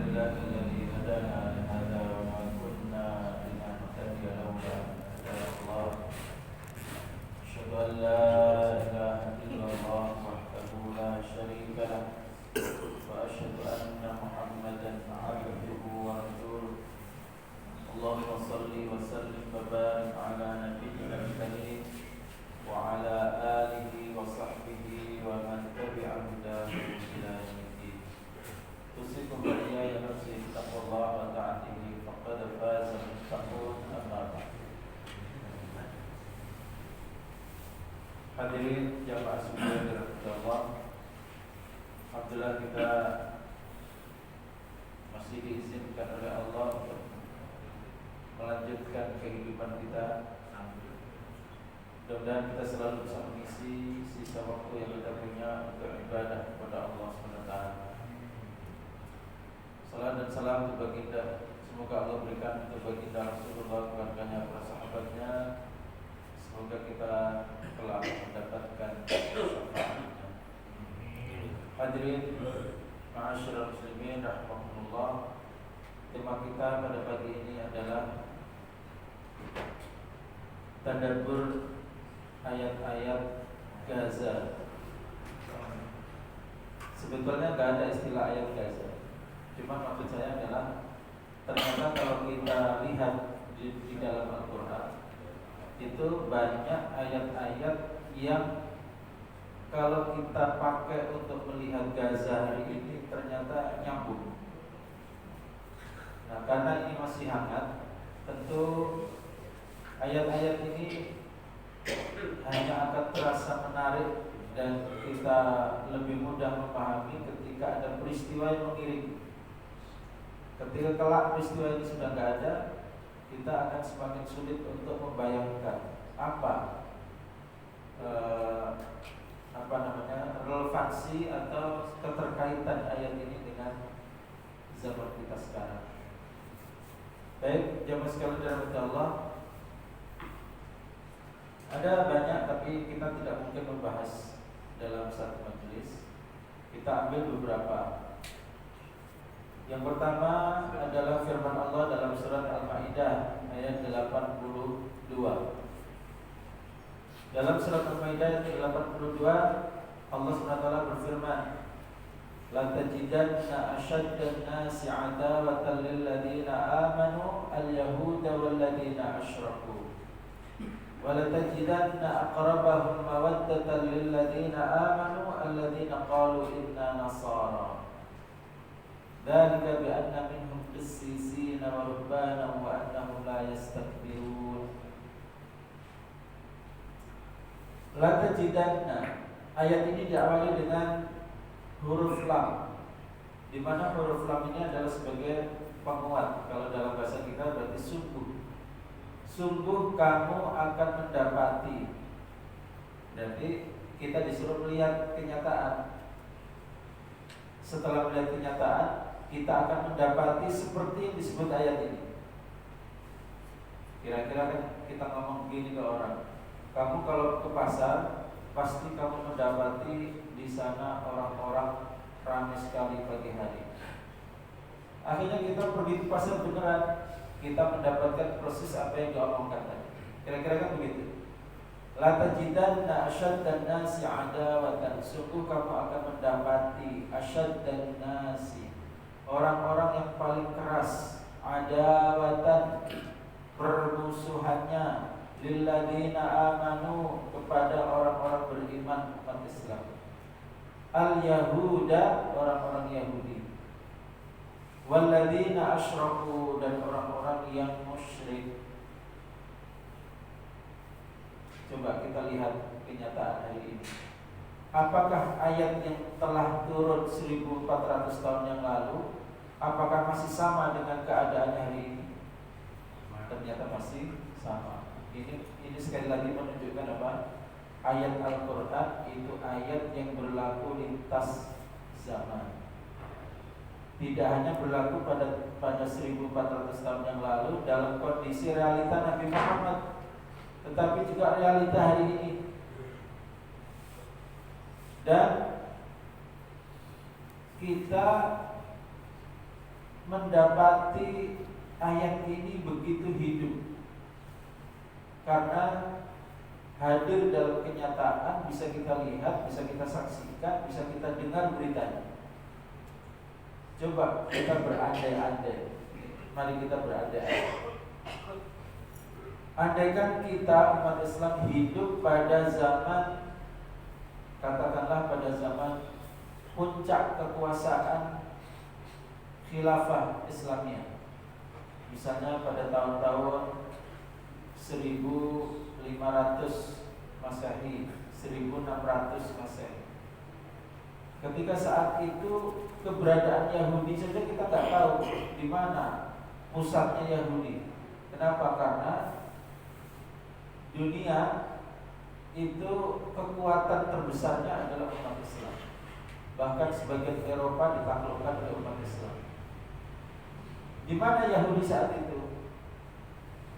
الذي هدانا لهذا وما كنا لنهتدي لولا أن هدانا الله. أشهد أن لا إله إلا الله وحده لا شريك له وأشهد أن محمدا عبده ورسوله. اللهم صل وسلم وبارك على نبينا الكريم وعلى آله وصحبه ومن تبع هداه إلى يوم الدين. أوصيكم وإياي نفسي بتقوى الله وطاعته فقد فاز المتقون. أما بعد. Hadirin jamaah sekalian dirahmati Allah, alhamdulillah kita masih diizinkan oleh Allah untuk melanjutkan kehidupan kita. Mudah-mudahan kita selalu bisa mengisi sisa waktu yang kita punya untuk ibadah kepada Allah SWT. Salam dan salam untuk baginda, semoga Allah berikan untuk baginda Rasulullah, keluarganya, para sahabatnya. Semoga kita kelak mendapatkan syafaatnya. Hadirin ma'asyiral muslimin rahimakumullah. Tema kita pada pagi ini adalah tadabbur ayat-ayat Gaza. Sebetulnya tidak ada istilah ayat Gaza, cuma maksud saya adalah ternyata kalau kita lihat di dalam Al-Quran itu banyak ayat-ayat yang kalau kita pakai untuk melihat Gaza hari ini ternyata nyambung. Nah, karena ini masih hangat, tentu ayat-ayat ini hanya akan terasa menarik dan kita lebih mudah memahami ketika ada peristiwa yang mengiringi. Ketika kelak peristiwa ini sudah tidak ada, kita akan semakin sulit untuk membayangkan apa relevansi atau keterkaitan ayat ini dengan zaman kita sekarang. Baik, jamaah sekalian dirahmati Allah, ada banyak tapi kita tidak mungkin membahas dalam satu majelis. Kita ambil beberapa. Yang pertama adalah firman Allah dalam surat Al-Maidah ayat 82. Dalam surat Al-Maidah ayat 82 Allah SWT berfirman, la tajidanna asyaddan nasi adawatan lil ladzina amanu al-yahuda wal ladzina asyraku wa la tajidanna aqrabahum mawaddatan lil ladzina amanu alladzina qalu inna nasara dzalika bi anna minhum qissisina wa rubbana wa annahum la yastakbirun. La tajidanna, ayat ini diawali dengan huruf lam, di mana huruf lam ini adalah sebagai penguat. Kalau dalam bahasa kita berarti sungguh. Sungguh kamu akan mendapati. Jadi kita disuruh melihat kenyataan. Setelah melihat kenyataan, kita akan mendapati seperti yang disebut ayat ini. Kira-kira kan kita ngomong begini ke orang, kamu kalau ke pasar pasti kamu mendapati di sana orang-orang ramai sekali pagi hari. Akhirnya kita pergi ke pasar beneran, kita mendapatkan proses apa yang diomongkan tadi. Kira-kira kan begitu. La tajidanna asyaddan nasi adawatan, sungguh kamu akan mendapati asyaddan nasi, orang-orang yang paling keras, adawatan, permusuhannya, lilladzina amanu, kepada orang-orang beriman umat Islam, al-yahuda, orang-orang Yahudi, walladzina asyraku, dan orang-orang yang musyrik. Coba kita lihat kenyataan hari ini. Apakah ayat yang telah turun 1400 tahun yang lalu, apakah masih sama dengan keadaan hari ini? Ternyata masih sama. Ini sekali lagi menunjukkan apa? Ayat Al-Quran itu ayat yang berlaku lintas zaman. Tidak hanya berlaku pada 1400 tahun yang lalu dalam kondisi realita Nabi Muhammad, tetapi juga realita hari ini. Dan kita mendapati ayat ini begitu hidup karena hadir dalam kenyataan, bisa kita lihat, bisa kita saksikan, bisa kita dengar beritanya. Coba kita berandai-andai. Mari kita berandai-andai. Andaikan kita umat Islam hidup pada zaman, katakanlah pada zaman puncak kekuasaan khilafah Islamiyah, misalnya pada tahun-tahun 1500 Masehi, 1600 Masehi. Ketika saat itu keberadaan Yahudi saja kita nggak tahu di mana pusatnya Yahudi. Kenapa? Karena dunia itu kekuatan terbesarnya adalah umat Islam. Bahkan sebagian Eropa ditaklukkan oleh umat Islam. Di mana Yahudi saat itu?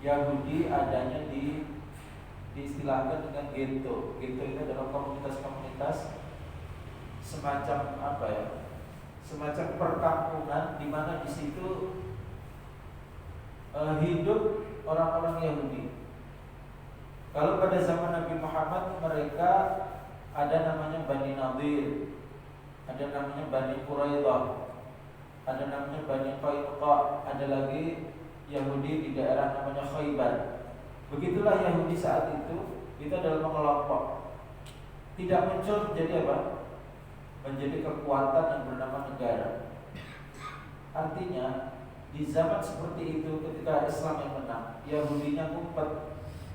Yahudi adanya diistilahkan dengan ghetto. Ghetto itu adalah komunitas-komunitas semacam apa ya? Semacam perkampungan di mana di situ hidup orang-orang Yahudi. Kalau pada zaman Nabi Muhammad mereka ada namanya Bani Nadir, ada namanya Bani Quraidah, ada namanya Bani Qainuqa, ada lagi Yahudi di daerah namanya Khaybar. Begitulah Yahudi saat itu adalah mengelompok. Tidak muncul menjadi apa? Menjadi kekuatan yang bernama negara. Artinya di zaman seperti itu ketika Islam yang menang, Yahudinya ngumpet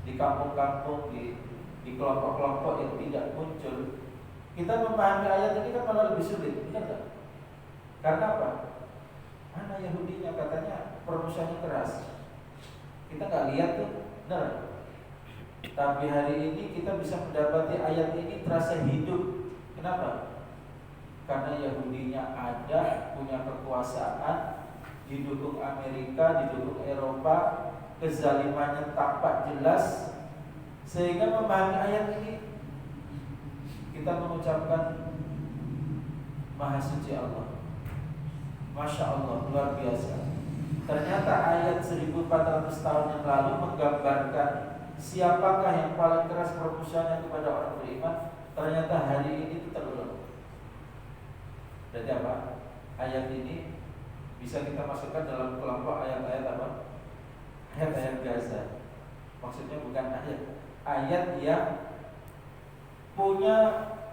di kampung-kampung, di kelompok-kelompok yang tidak muncul. Kita memahami ayat ini kan malah lebih sulit, benar tak? Karena apa? Mana Yahudinya, katanya permusuhannya keras. Kita nggak lihat tuh, benar. Tapi hari ini kita bisa mendapati ayat ini terasa hidup. Kenapa? Karena Yahudinya ada, punya kekuasaan, didukung Amerika, didukung Eropa, kezalimannya tampak jelas, sehingga memahami ayat ini kita mengucapkan Maha Suci Allah, Masya Allah, luar biasa. Ternyata ayat 1400 tahun yang lalu menggambarkan siapakah yang paling keras permusuhannya kepada orang beriman. Ternyata hari ini itu terulang. Jadi apa? Ayat ini bisa kita masukkan dalam kelompok ayat-ayat apa? Ayat-ayat Gaza. Maksudnya bukan ayat yang punya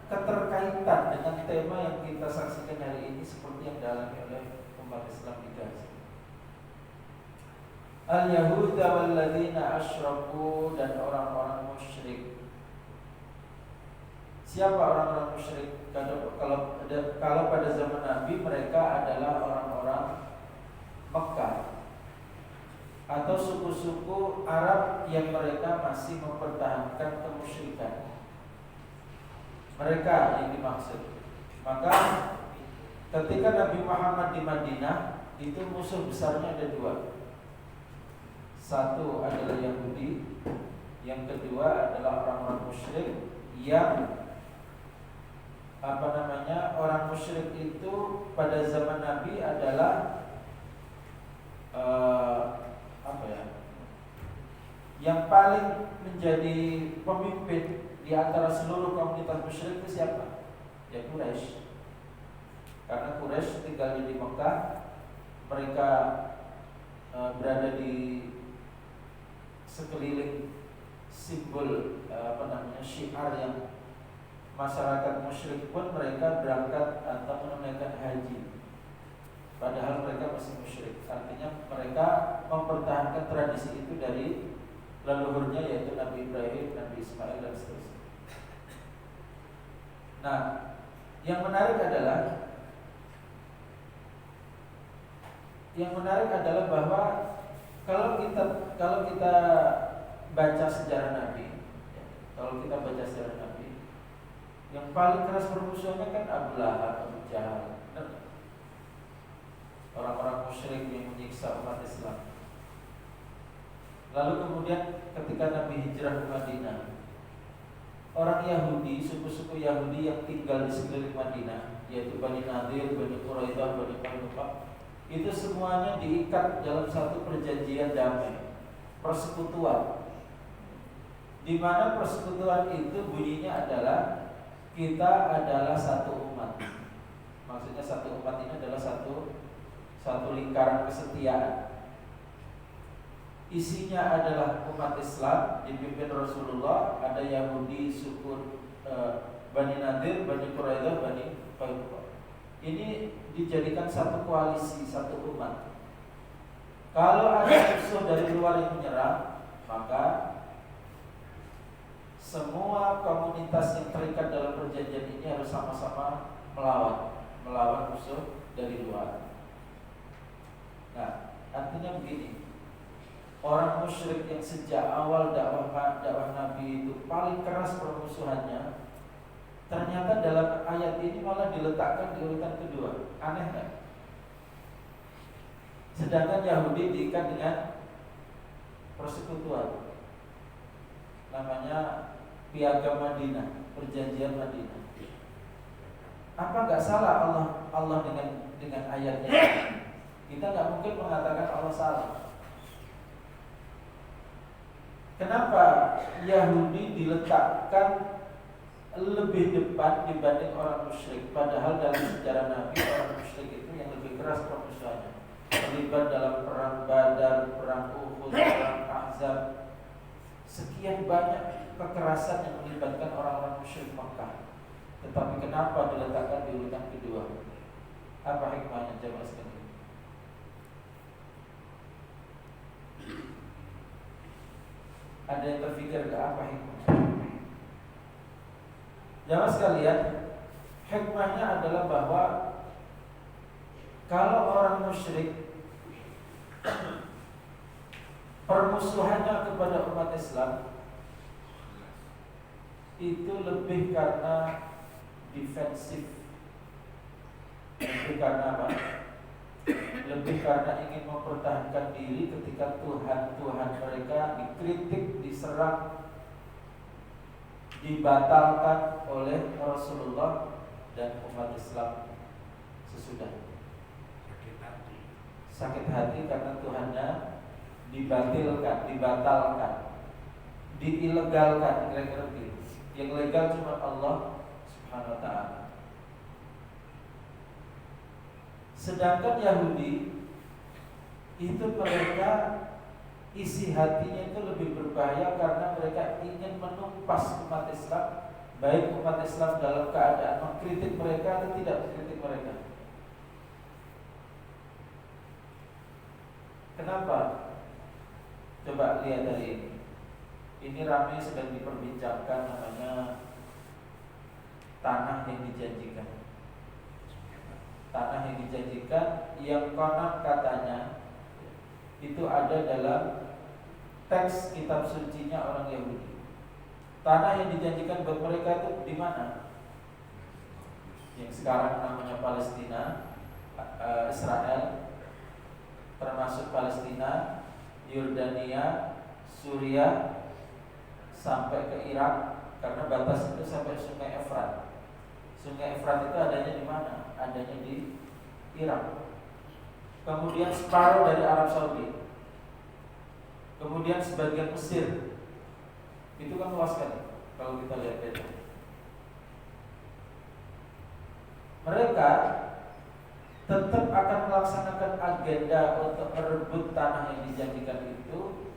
keterkaitan dengan tema yang kita saksikan hari ini, seperti yang dialami oleh umat Islam di Gaza. Al-Yahuda walladzina asyraku, dan orang-orang musyrik. Siapa orang-orang musyrik? Kalau pada zaman Nabi mereka adalah orang-orang Mekah atau suku-suku Arab yang mereka masih mempertahankan kemusyrikan. Mereka yang dimaksud. Maka ketika Nabi Muhammad di Madinah, itu musuh besarnya ada dua. Satu adalah Yahudi, yang kedua adalah orang-orang musyrik yang orang musyrik itu pada zaman Nabi adalah yang paling menjadi pemimpin di antara seluruh komunitas musyrik itu siapa? Ya Quraisy. Karena Quraisy tinggal di Mekah, mereka berada di sekeliling simbol syiar yang masyarakat musyrik pun mereka berangkat atau menunaikan haji, padahal mereka masih musyrik. Artinya mereka mempertahankan tradisi itu dari leluhurnya, yaitu Nabi Ibrahim, Nabi Ismail, dan seterusnya. Nah, yang menarik adalah bahwa kalau kita baca sejarah Nabi, yang paling keras permusuhannya kan Abu Lahab, Abu Jahal, orang-orang musyrik yang menyiksa umat Islam. Lalu kemudian ketika Nabi hijrah ke Madinah, orang Yahudi, suku-suku Yahudi yang tinggal di sekeliling Madinah, yaitu Bani Nadir, Bani Quraidah, Bani Qainuqa, itu semuanya diikat dalam satu perjanjian damai, persekutuan. Di mana persekutuan itu bunyinya adalah kita adalah satu umat. Maksudnya satu umat ini adalah satu lingkaran kesetiaan. Isinya adalah umat Islam dipimpin Rasulullah, ada Yahudi, suku Bani Nadir, Bani Quraidah, Bani Qainuqa. Ini dijadikan satu koalisi, satu umat. Kalau ada musuh dari luar yang menyerang, maka semua komunitas yang terikat dalam perjanjian ini harus sama-sama melawan musuh dari luar. Nah, artinya begini. Orang musyrik yang sejak awal dakwah Nabi itu paling keras permusuhannya, ternyata dalam ayat ini malah diletakkan di urutan kedua. Aneh kan? Sedangkan Yahudi diikat dengan persekutuan, namanya Piagam Madinah, Perjanjian Madinah. Apa nggak salah Allah dengan ayatnya? Kita nggak mungkin mengatakan Allah salah. Kenapa Yahudi diletakkan lebih depan dibanding orang musyrik? Padahal dalam sejarah Nabi, orang musyrik itu yang lebih keras permusuhannya, terlibat dalam perang Badar, perang Uhud, perang Ahzab. Sekian banyak kekerasan yang melibatkan orang-orang musyrik Makkah. Tetapi kenapa diletakkan di urutan kedua? Apa hikmahnya, jemaah sekalian? Ada yang terfikir ke apa hikmahnya? Jamaah sekalian, hikmahnya adalah bahwa kalau orang musyrik permusuhannya kepada umat Islam itu lebih karena defensif, lebih karena apa? Lebih karena ingin mempertahankan diri ketika Tuhan mereka dikritik, diserang, dibatalkan oleh Rasulullah dan umat Islam sesudah. Sakit hati karena Tuhannya dibatalkan, diilegalkan, kira-kira begitu. Yang legal cuma Allah Subhanahu wa ta'ala. Sedangkan Yahudi itu mereka isi hatinya itu lebih berbahaya karena mereka ingin menumpas umat Islam, baik umat Islam dalam keadaan mengkritik mereka atau tidak mengkritik mereka. Kenapa? Coba lihat dari ini. Ini ramai sedang diperbincangkan, namanya tanah yang dijanjikan. Tanah yang dijanjikan yang konon katanya itu ada dalam teks kitab sucinya orang Yahudi. Tanah yang dijanjikan buat mereka itu di mana? Yang sekarang namanya Palestina, Israel, termasuk Palestina, Yordania, Suriah, sampai ke Irak, karena batas itu sampai Sungai Efrat. Sungai Efrat itu adanya di mana? Adanya di Irak. Kemudian separuh dari Arab Saudi. Kemudian sebagian Mesir. Itu kan luas sekali kalau kita lihat peta. Mereka tetap akan melaksanakan agenda untuk merebut tanah yang dijanjikan itu,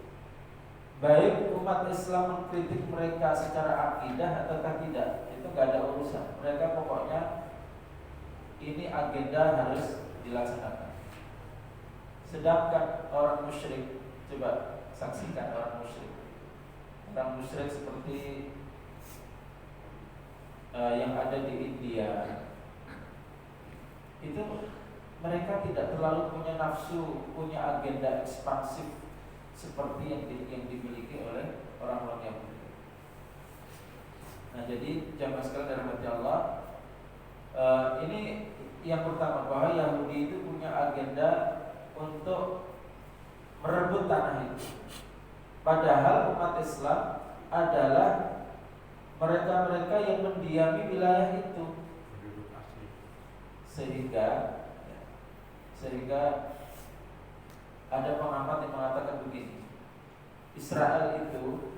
baik umat Islam mengkritik mereka secara akidah ataukah tidak, itu nggak ada urusan. Mereka pokoknya ini agenda harus dilaksanakan. Sedangkan orang musyrik, coba saksikan orang musyrik. Orang musyrik seperti yang ada di India, itu mereka tidak terlalu punya nafsu, punya agenda ekspansif seperti yang dimiliki oleh orang-orang Yahudi. Nah, jadi jamaah sekalian dirahmati Allah, ini yang pertama, bahwa Yahudi itu punya agenda untuk merebut tanah itu. Padahal umat Islam adalah mereka-mereka yang mendiami wilayah itu. Sehingga ada pengamat yang mengatakan begini, Israel itu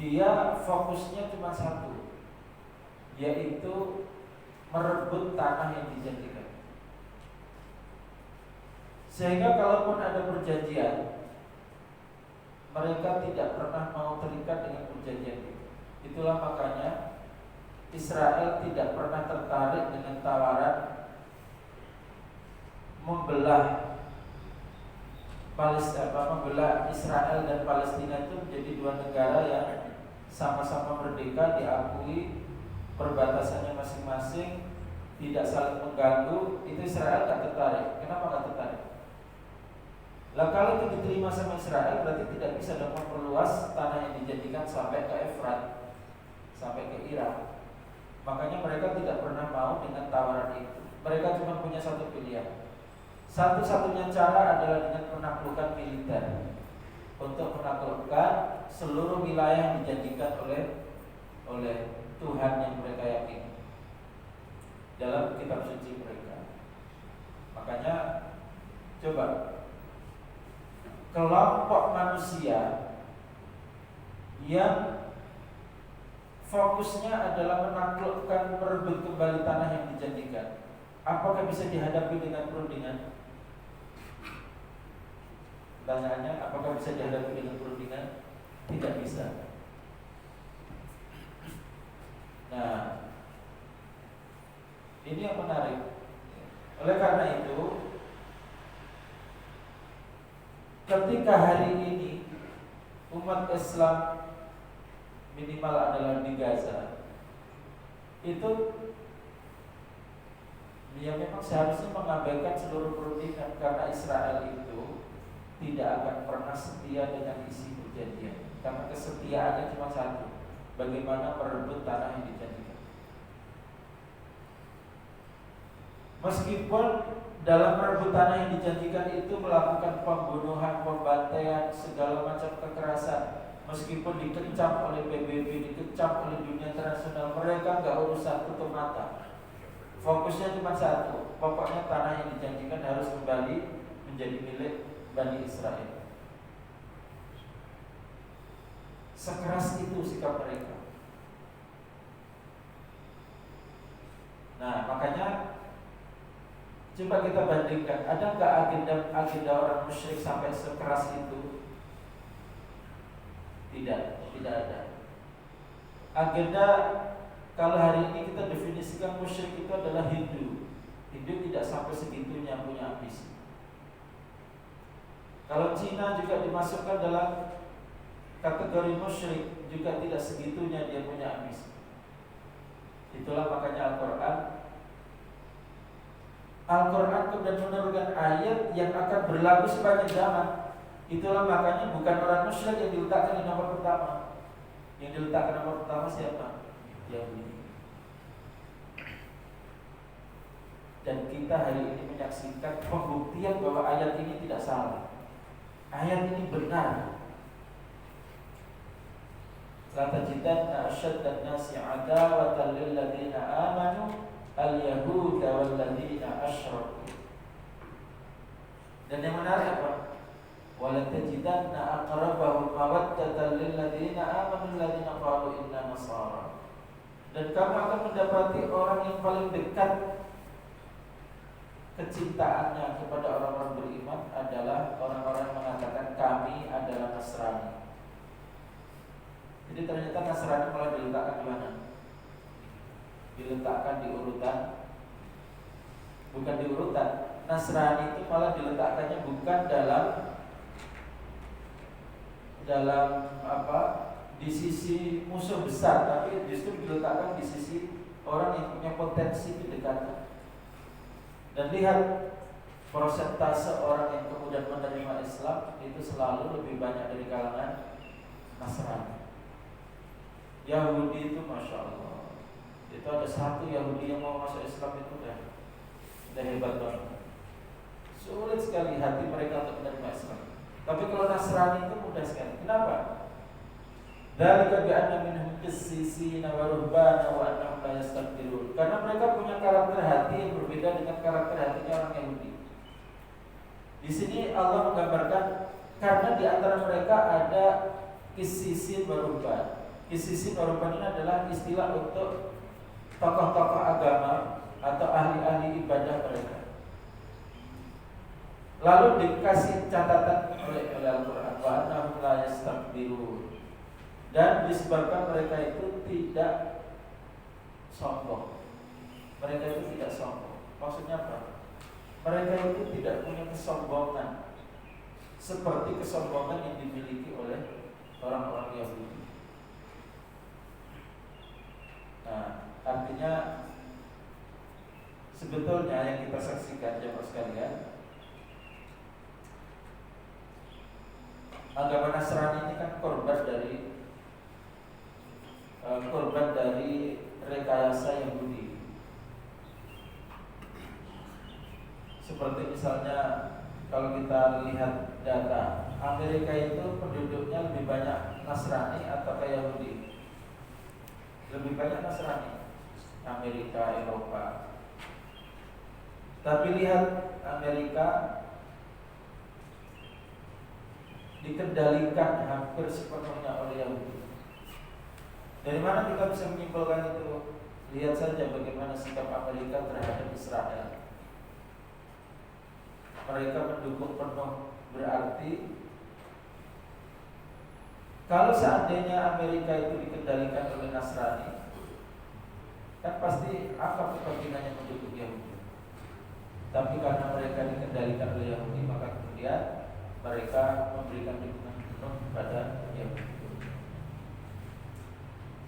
dia fokusnya cuma satu, yaitu merebut tanah yang dijanjikan. Sehingga kalaupun ada perjanjian, mereka tidak pernah mau terikat dengan perjanjian itu. Itulah makanya Israel tidak pernah tertarik dengan tawaran membelah Israel dan Palestina itu menjadi dua negara yang sama-sama merdeka, diakui perbatasannya masing-masing, tidak saling mengganggu. Itu Israel tak tertarik. Kenapa tak tertarik? Lah kalau itu diterima sama Israel, berarti tidak bisa dong memperluas tanah yang dijanjikan sampai ke Efrat, sampai ke Irak. Makanya mereka tidak pernah mau dengan tawaran itu. Mereka cuma punya satu pilihan. Satu-satunya cara adalah dengan penaklukan militer, untuk menaklukkan seluruh wilayah yang dijanjikan oleh Tuhan yang mereka yakini dalam kitab suci mereka. Makanya coba kelompok manusia yang fokusnya adalah menaklukkan, merebut kembali tanah yang dijanjikan, apakah bisa dihadapi dengan perundingan? Pertanyaannya, apakah bisa dihadapi dengan perundingan? Tidak bisa. Nah, ini yang menarik. Oleh karena itu, ketika hari ini umat Islam minimal adalah di Gaza, itu ya memang seharusnya mengabaikan seluruh perundingan, karena Israel itu tidak akan pernah setia dengan isi perjanjian, karena kesetiaannya cuma satu, bagaimana merebut tanah yang dijanjikan. Meskipun dalam merebut tanah yang dijanjikan itu melakukan pembunuhan, pembantaian, segala macam kekerasan, meskipun dikecam oleh PBB, dikecam oleh dunia internasional, mereka nggak urusan, tutup mata. Fokusnya cuma satu, pokoknya tanah yang dijanjikan harus kembali menjadi milik Bani Israel. Sekeras itu sikap mereka. Nah, makanya coba kita bandingkan, ada nggak agenda orang musyrik sampai sekeras itu? Tidak ada. Agenda, kalau hari ini kita definisikan musyrik itu adalah Hindu. Hindu tidak sampai segitunya punya ambisi. Kalau Cina juga dimasukkan dalam kategori musyrik, juga tidak segitunya dia punya ambisi. Itulah makanya Al-Quran kemudian menurunkan ayat yang akan berlaku sepanjang zaman. Itulah makanya bukan orang musyrik yang diletakkan di nomor pertama. Yang diletakkan nomor pertama siapa? Yahudi. Dan kita hari ini menyaksikan pembuktian bahwa ayat ini tidak salah. Ayat ini benar. La tajidanna asyaddan nasi adawatan lil ladzina amanu al-yahuda wal ladzina asyraku. Dan yang menarik apa? Wa la tajidanna aqrabahum mawaddatan lil ladzina amanu alladzina qalu inna nasara. Dan kamu akan mendapati orang yang paling dekat kecintaannya kepada orang-orang beriman adalah orang-orang yang mengatakan kami adalah Nasrani. Jadi ternyata Nasrani malah diletakkan di mana? Diletakkan di urutan, bukan di urutan. Nasrani itu malah diletakkannya bukan dalam di sisi musuh besar, tapi justru diletakkan di sisi orang yang punya potensi kedekatan. Dan lihat persentase orang yang kemudian menerima Islam itu selalu lebih banyak dari kalangan Nasrani. Yahudi itu Masya Allah, itu ada satu Yahudi yang mau masuk Islam itu udah hebat banget. Sulit sekali hati mereka untuk menerima Islam. Tapi kalau Nasrani itu mudah sekali. Kenapa? Dzalika bi anna minhum qissisina wa ruhbana wa annahum la yastakbirun. Karena mereka punya karakter hati yang berbeda dengan karakter hatinya orang Yahudi. Di sini Allah menggambarkan karena di antara mereka ada qissisin wa ruhban. Qissisin wa ruhban ini adalah istilah untuk tokoh-tokoh agama atau ahli-ahli ibadah mereka. Lalu dikasih catatan oleh Al-Quran wa annahum la yastakbirun. Dan disebabkan mereka itu tidak sombong. Mereka itu tidak sombong. Maksudnya apa? Mereka itu tidak punya kesombongan seperti kesombongan yang dimiliki oleh orang-orang Yahudi. Nah, artinya sebetulnya yang kita saksikan jemaah sekalian, agama Nasrani ini kan korban dari rekayasa Yahudi. Seperti misalnya kalau kita lihat data, Amerika itu penduduknya lebih banyak Nasrani atau kayak Yahudi? Lebih banyak Nasrani. Amerika, Eropa. Tapi lihat Amerika dikendalikan hampir sepenuhnya oleh Yahudi. Dari mana kita bisa menyimpulkan itu? Lihat saja bagaimana sikap Amerika terhadap Israel. Mereka mendukung penuh, berarti kalau seandainya Amerika itu dikendalikan oleh Nasrani, kan pasti apa kepentingannya mendukung Yahudi. Tapi karena mereka dikendalikan oleh Yahudi, maka kemudian mereka memberikan dukungan penuh kepada Yahudi.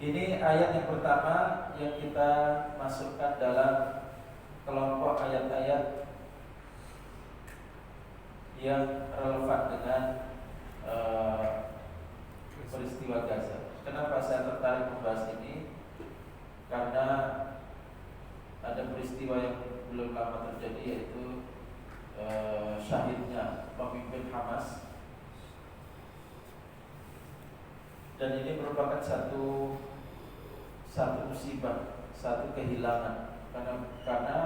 Ini ayat yang pertama yang kita masukkan dalam kelompok ayat-ayat yang relevan dengan peristiwa Gaza. Kenapa saya tertarik membahas ini? Karena ada peristiwa yang belum lama terjadi, yaitu syahidnya pemimpin Hamas. Dan ini merupakan satu musibah, satu kehilangan. Karena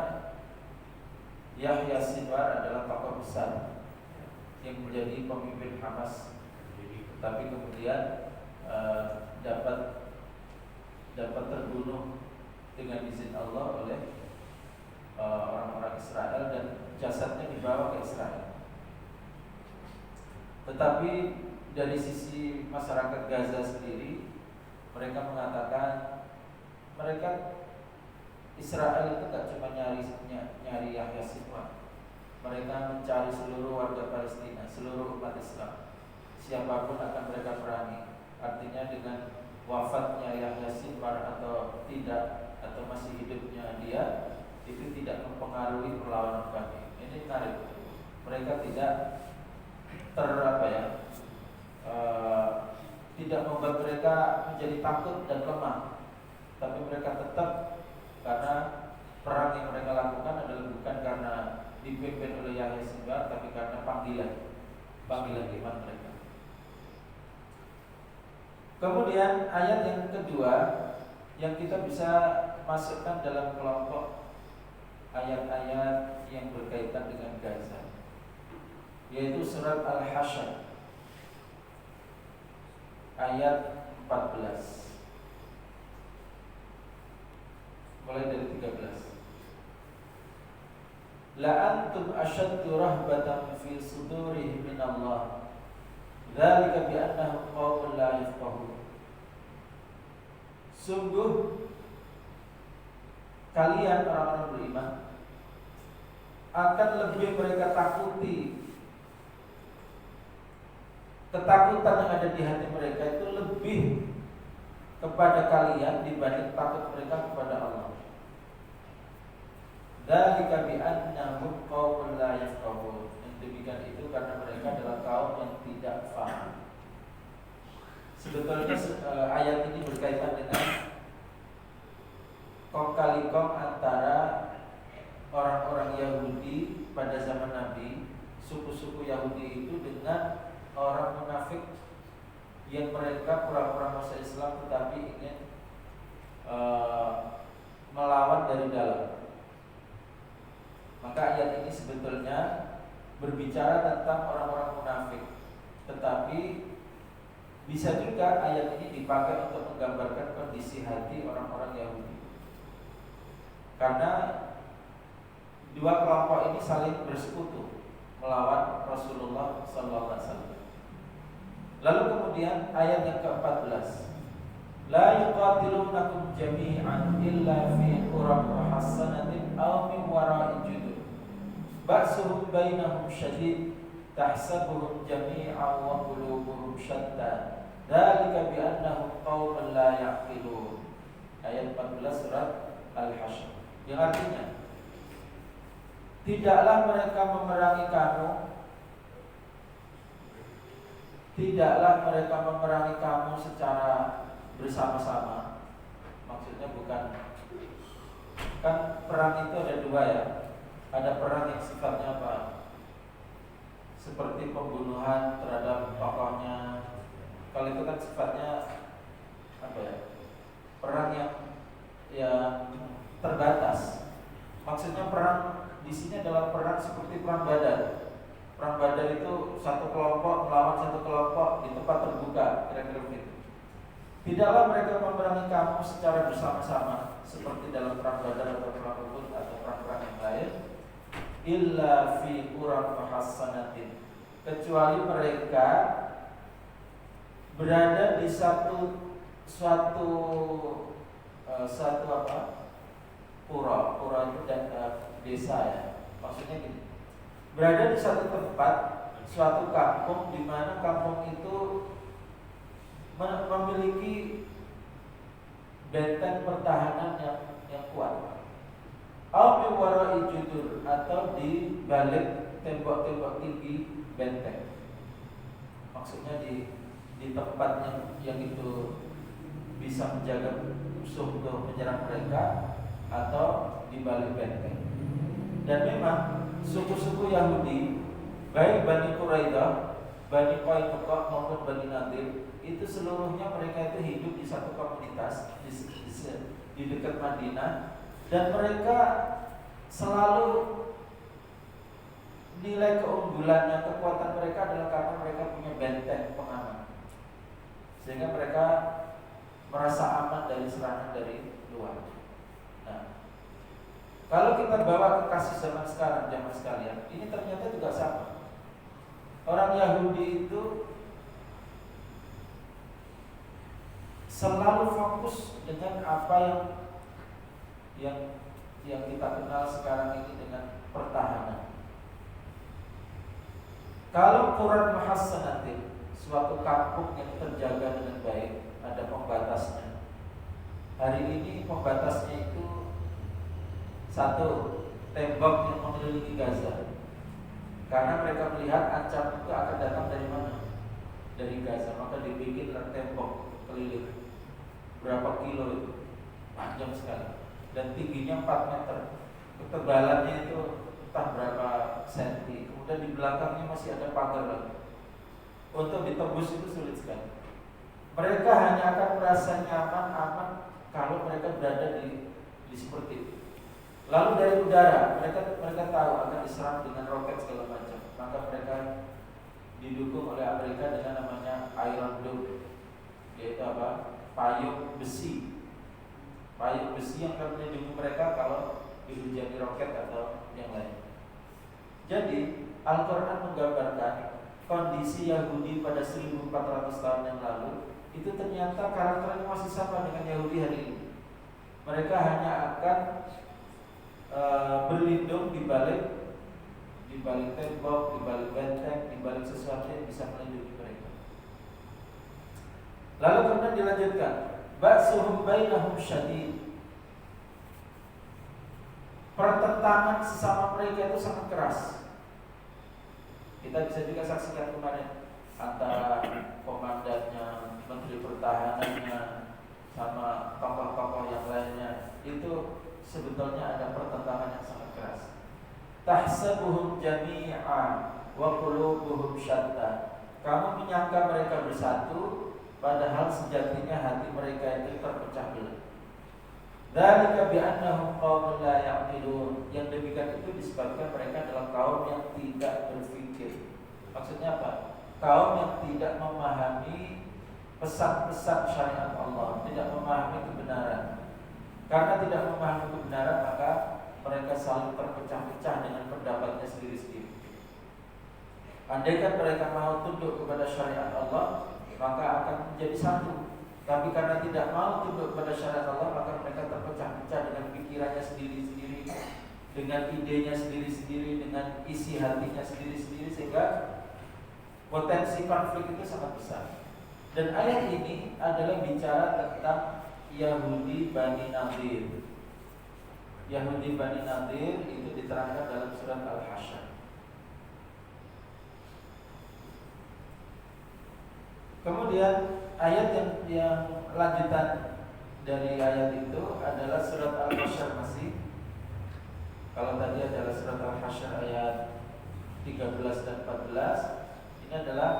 Yahya Sinwar adalah tokoh besar yang menjadi pemimpin Hamas, tapi kemudian dapat terbunuh dengan izin Allah oleh orang-orang Israel, dan jasadnya dibawa ke Israel. Tetapi dari sisi masyarakat Gaza sendiri, mereka mengatakan Israel itu tak cuma nyari Yahya Sinwar. Mereka mencari seluruh warga Palestina, seluruh umat Islam. Siapapun akan mereka perangi. Artinya dengan wafatnya Yahya Sinwar atau tidak, atau masih hidupnya dia, itu tidak mempengaruhi perlawanan kami. Ini menarik. Mereka tidak tidak membuat mereka menjadi takut dan lemah, tapi mereka tetap, karena perang yang mereka lakukan adalah bukan karena dipimpin oleh Yahya Sinwar, tapi karena panggilan iman mereka. Kemudian ayat yang kedua yang kita bisa masukkan dalam kelompok ayat-ayat yang berkaitan dengan Gaza, yaitu surat Al-Hasyr ayat 14 mulai dari 13. La antum ashaddu rahbatan fi sudurihim min Allah, dzalika bi annahum qaumun la yafqahun. Sungguh kalian orang-orang beriman akan lebih mereka takuti. Ketakutan yang ada di hati mereka itu lebih kepada kalian dibanding takut mereka kepada Allah. Dzalika bi annahum qaumun la yafqahun. Yang demikian itu karena mereka adalah kaum yang tidak faham. Sebetulnya ayat ini berkaitan dengan kong kali kong antara orang-orang Yahudi pada zaman Nabi, suku-suku Yahudi itu dengan orang munafik yang mereka pura-pura masuk Islam tetapi ingin melawan dari dalam. Maka ayat ini sebetulnya berbicara tentang orang-orang munafik, tetapi bisa juga ayat ini dipakai untuk menggambarkan kondisi hati orang-orang Yahudi. Karena dua kelompok ini saling bersekutu melawan Rasulullah SAW. Lalu kemudian ayat yang ke-14, la yuqatilunakum jami'an illa fi quram muhassanatin aw min wara'i judur ba'suhum bainahum syadid tahsabuhum jami'an wa qulubuhum syatta dzalika bi annahum qaumun la ya'qilun. Ayat 14 surat Al-Hasyr, yang artinya tidaklah mereka memerangi kamu, secara bersama-sama. Maksudnya bukan, kan perang itu ada dua ya. Ada perang yang sifatnya apa? Seperti pembunuhan terhadap tokohnya. Kalau itu kan sifatnya apa ya? Perang yang terbatas. Maksudnya perang di sini adalah perang seperti perang Badar. Perang Badar itu satu kelompok melawan satu kelompok di tempat terbuka, kira-kira begitu. Tidaklah mereka memerangi kamu secara bersama-sama seperti dalam perang Badar atau perang Uhud atau perang-perang yang lain, illa fi quram muhassanatin, kecuali mereka berada di suatu apa? Pura itu desa ya. Maksudnya gini, berada di suatu tempat, suatu kampung di mana kampung itu memiliki benteng pertahanan yang kuat. Au bi wara'i judur, atau di balik tembok-tembok tinggi benteng. Maksudnya di tempat yang itu bisa menjaga musuh untuk menyerang mereka, atau di balik benteng. Dan memang suku-suku Yahudi, baik Bani Quraidah, Bani Qainuqa maupun Bani Nadir, itu seluruhnya mereka itu hidup di satu komunitas di dekat Madinah, dan mereka selalu nilai keunggulannya, kekuatan mereka adalah karena mereka punya benteng pengaman, sehingga mereka merasa aman dari serangan dari luar. Nah, kalau kita bawa ke kasus zaman sekarang, jamaah sekalian, ini ternyata juga sama. Orang Yahudi itu selalu fokus dengan apa yang kita kenal sekarang ini dengan pertahanan. Kalau Quran muhassanatin, suatu kampung yang terjaga dengan baik, ada pembatasnya. Hari ini pembatasnya itu satu, tembok yang mengelilingi Gaza. Karena mereka melihat ancaman itu akan datang dari mana? Dari Gaza. Maka dibikinlah tembok keliling. Berapa kilo itu? Panjang sekali. Dan tingginya 4 meter. Ketebalannya itu entah berapa senti. Kemudian di belakangnya masih ada pagar lagi. Untuk ditembus itu sulit sekali. Mereka hanya akan merasa aman kalau mereka berada di seperti itu. Lalu dari udara, mereka tahu akan diserang dengan roket segala macam. Maka mereka didukung oleh Amerika dengan namanya Iron Dome, yaitu apa? Payung besi. Payung besi yang akan melindungi mereka kalau dihujani roket atau yang lain. Jadi Al-Quran menggambarkan kondisi Yahudi pada 1400 tahun yang lalu itu ternyata karakternya masih sama dengan Yahudi hari ini. Mereka hanya akan berlindung di balik tembok, di balik benteng, di balik sesuatu yang bisa melindungi mereka. Lalu kemudian dilanjutkan, ba'suhum bainahum syadid. Pertentangan sesama mereka itu sangat keras. Kita bisa juga saksikan kemarin antara komandannya, menteri pertahanannya, sama tokoh-tokoh yang lainnya. Itu sebetulnya ada pertentangan yang sangat keras. Tahsabuhum jami'an wa qulubuhum syatta. Kamu menyangka mereka bersatu, padahal sejatinya hati mereka itu terpecah belah. Dzalika bi'annahum qaumun la ya'qilun. Yang demikian itu disebabkan mereka adalah kaum yang tidak berpikir. Maksudnya apa? Kaum yang tidak memahami pesan-pesan syariat Allah, tidak memahami kebenaran. Karena tidak memahami kebenaran, maka mereka saling terpecah-pecah dengan pendapatnya sendiri-sendiri. Andaikan mereka mau tunduk kepada syariat Allah, maka akan menjadi satu. Tapi karena tidak mau tunduk kepada syariat Allah, maka mereka terpecah-pecah dengan pikirannya sendiri-sendiri, dengan idenya sendiri-sendiri, dengan isi hatinya sendiri-sendiri, sehingga potensi konflik itu sangat besar. Dan ayat ini adalah bicara tentang Yahudi Bani Nadir. Yahudi Bani Nadir itu diterangkan dalam surat Al-Hasyr. Kemudian ayat yang lanjutan dari ayat itu adalah surat Al-Hasyr masih. Kalau tadi adalah surat Al-Hasyr ayat 13 dan 14, ini adalah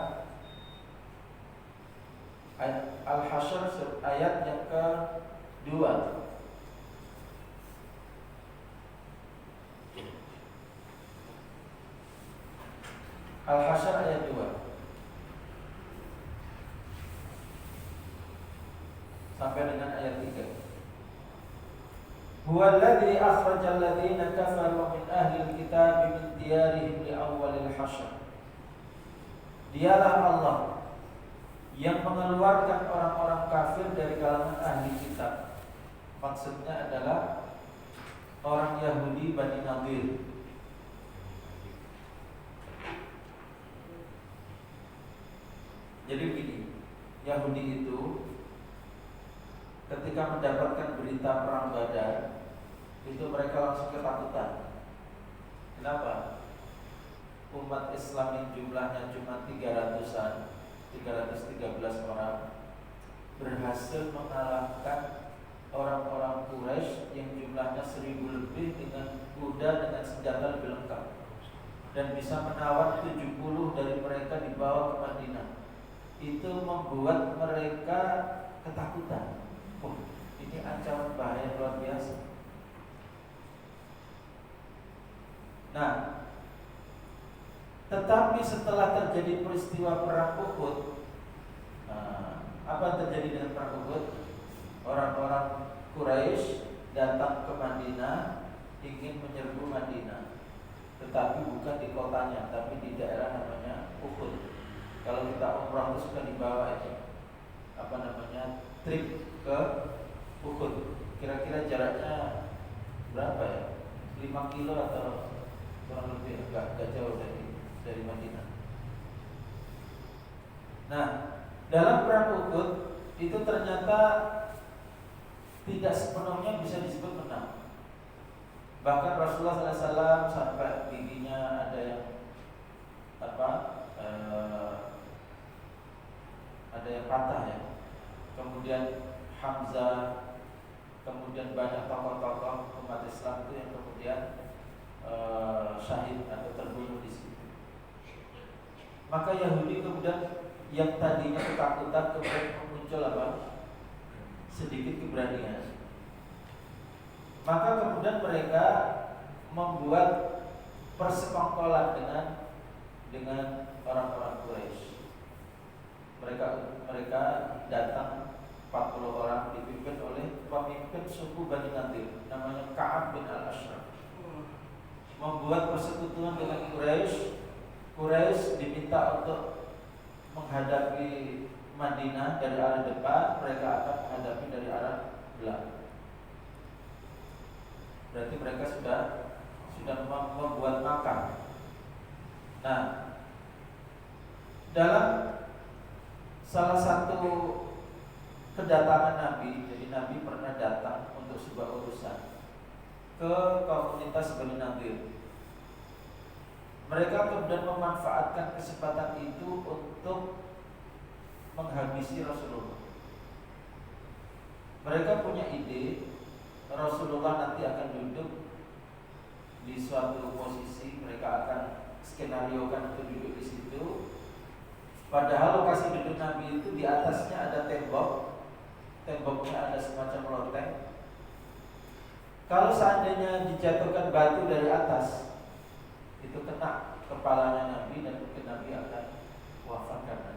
ayat Al-Hasyr ayat yang kedua. Al-Hasyr ayat 2 sampai dengan ayat 3. Huwallazi akhrajal ladzina kafaru min ahlil kitab min diyarihim li awwalil hasyr. Dialah Allah yang mengeluarkan orang-orang kafir dari kalangan ahli kitab. Maksudnya adalah orang Yahudi Bani Nadir. Jadi begini, Yahudi itu ketika mendapatkan berita perang Badar, itu mereka langsung ketakutan. Kenapa? Umat Islam yang jumlahnya cuma 300-an, 313 orang, berhasil mengalahkan orang-orang Quraisy yang jumlahnya 1000 lebih dengan kuda, dengan senjata lebih lengkap, dan bisa menawan 70 dari mereka dibawa ke Madinah. Itu membuat mereka ketakutan. Oh, ini ancaman bahaya luar biasa. Nah, tetapi setelah terjadi peristiwa perang Uhud, apa yang terjadi dengan perang Uhud? Orang-orang Quraisy datang ke Madinah, ingin menyerbu Madinah, tetapi bukan di kotanya, tapi di daerah namanya Uhud. Kalau kita umrah itu suka dibawa itu trip ke Uhud. Kira-kira jaraknya berapa ya? 5 kilo atau kurang lebih, agak jauh dari Madinah. Nah, dalam perang Uhud itu ternyata tidak sepenuhnya bisa disebut menang. Bahkan Rasulullah SAW sampai giginya ada yang ada yang patah ya. Kemudian Hamzah, kemudian banyak tokoh-tokoh umat Islam itu yang kemudian syahid atau terbunuh di situ. Maka Yahudi kemudian yang tadinya ketakutan kemudian muncul sedikit keberanian. Maka kemudian mereka membuat persekongkolan dengan orang-orang Quraisy. Mereka datang 40 orang dipimpin oleh pemimpin suku Bani Nadir, namanya Ka'ab bin Al-Ashraf. Membuat persekutuan dengan Quraisy. Quraisy diminta untuk menghadapi Madinah dari arah depan, mereka akan menghadapi dari arah belakang. Berarti mereka sudah membuat makar. Nah, dalam salah satu kedatangan Nabi, jadi Nabi pernah datang untuk sebuah urusan ke komunitas Bani Nadir. Mereka kemudian memanfaatkan kesempatan itu untuk menghabisi Rasulullah. Mereka punya ide Rasulullah nanti akan duduk di suatu posisi, mereka akan skenariokan untuk duduk di situ. Padahal lokasi duduk Nabi itu di atasnya ada tembok, temboknya ada semacam loteng. Kalau seandainya dijatuhkan batu dari atas, itu kena kepalanya Nabi dan mungkin Nabi akan wafat karena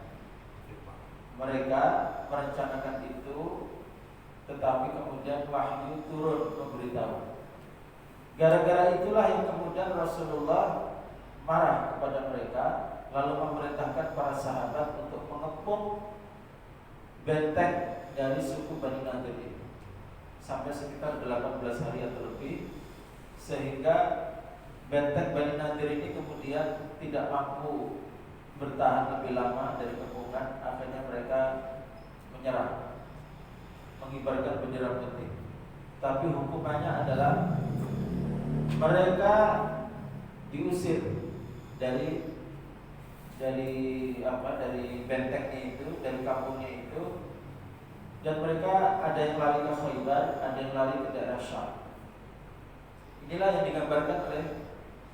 mereka merencanakan itu, tetapi kemudian wahyu turun memberitahu. Gara-gara itulah yang kemudian Rasulullah marah kepada mereka, lalu memerintahkan para sahabat untuk mengepung benteng dari suku Bani Nadir itu sampai sekitar 18 hari atau lebih, sehingga benteng Bani Nadir ini kemudian tidak mampu bertahan lebih lama dari kepungan. Akhirnya mereka menyerah, mengibarkan bendera putih. Tapi hukumannya adalah mereka diusir dari bentengnya itu, dari kampungnya itu, dan mereka ada yang lari ke Khaybar, ada yang lari ke daerah Syam. Inilah yang digambarkan oleh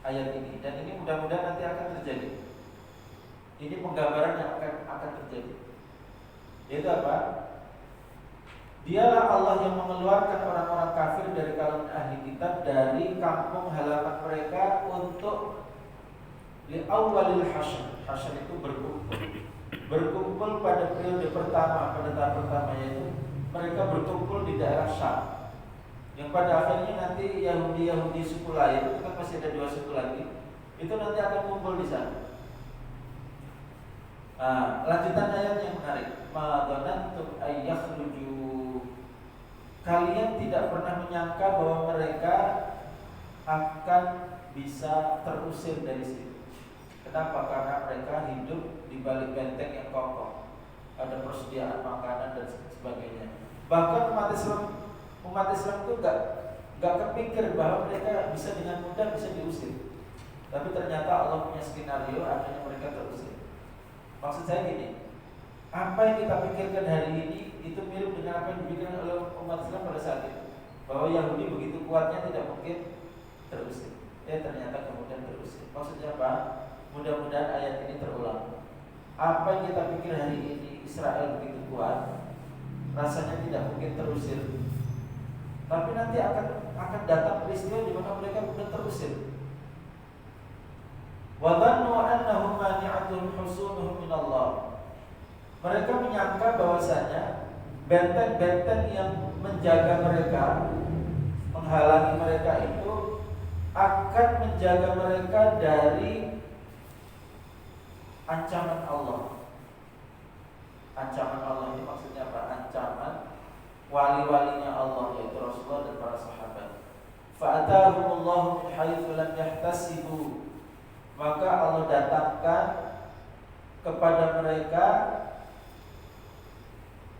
ayat ini, dan ini mudah-mudahan nanti akan terjadi. Ini penggambaran yang akan terjadi. Yaitu apa? Dialah Allah yang mengeluarkan orang-orang kafir dari kalangan ahli kitab dari kampung halaman mereka untuk li'awwalil hasyr. Hasyr itu berkumpul pada periode pertama, pada tahap pertama, yaitu mereka berkumpul di daerah Syam, yang pada akhirnya nanti Yahudi suku lain, itu kan masih ada 2 suku lagi, itu nanti akan kumpul di sana. Lanjutan ayat yang menarik. Ma dhanantum ayyakhruju. Kalian tidak pernah menyangka bahwa mereka akan bisa terusir dari situ. Kenapa? Karena mereka hidup di balik benteng yang kokoh, ada persediaan makanan dan sebagainya. Bahkan umat Islam itu gak kepikir bahwa mereka bisa dengan mudah bisa diusir. Tapi ternyata Allah punya skenario, akhirnya mereka terusir. Maksud saya gini, apa yang kita pikirkan hari ini itu mirip dengan apa yang dipikirkan oleh umat Islam pada saat itu, bahwa Yahudi begitu kuatnya tidak mungkin terusir. Ternyata kemudian terusir. Maksudnya apa? Mudah-mudahan ayat ini terulang. Apa yang kita pikir hari ini Israel begitu kuat, rasanya tidak mungkin terusir. Tapi nanti akan datang peristiwa di mana mereka benar terusir. Wa dhannu annahum mani'atun husunuhum min Allah. Mereka menyangka bahwasanya benteng-benteng yang menjaga mereka, menghalangi mereka itu akan menjaga mereka dari ancaman Allah. Ancaman Allah ini maksudnya apa? Ancaman wali-walinya Allah, yaitu Rasulullah dan para sahabat. Fa'atahumullahu min haitsu lam yahtasibu. Maka Allah datangkan kepada mereka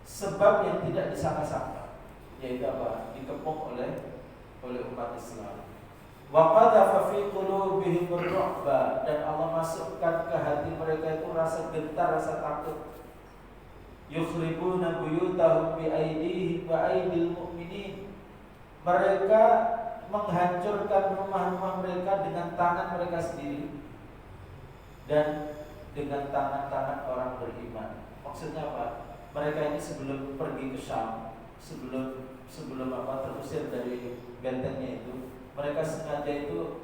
sebab yang tidak disangka-sangka, yaitu apa? Dikepung oleh umat Islam. Wa qadhafa fi qulubihim ar-ru'ba, dan Allah masukkan ke hati mereka itu rasa gentar, rasa takut. Yukhribuna buyutahum bi aydihim wa aydil mu'minin. Mereka menghancurkan rumah-rumah mereka dengan tangan mereka sendiri dan dengan tangan-tangan orang beriman. Maksudnya apa? Mereka ini sebelum pergi ke Syam, sebelum terusir dari bentengnya itu, mereka sengaja itu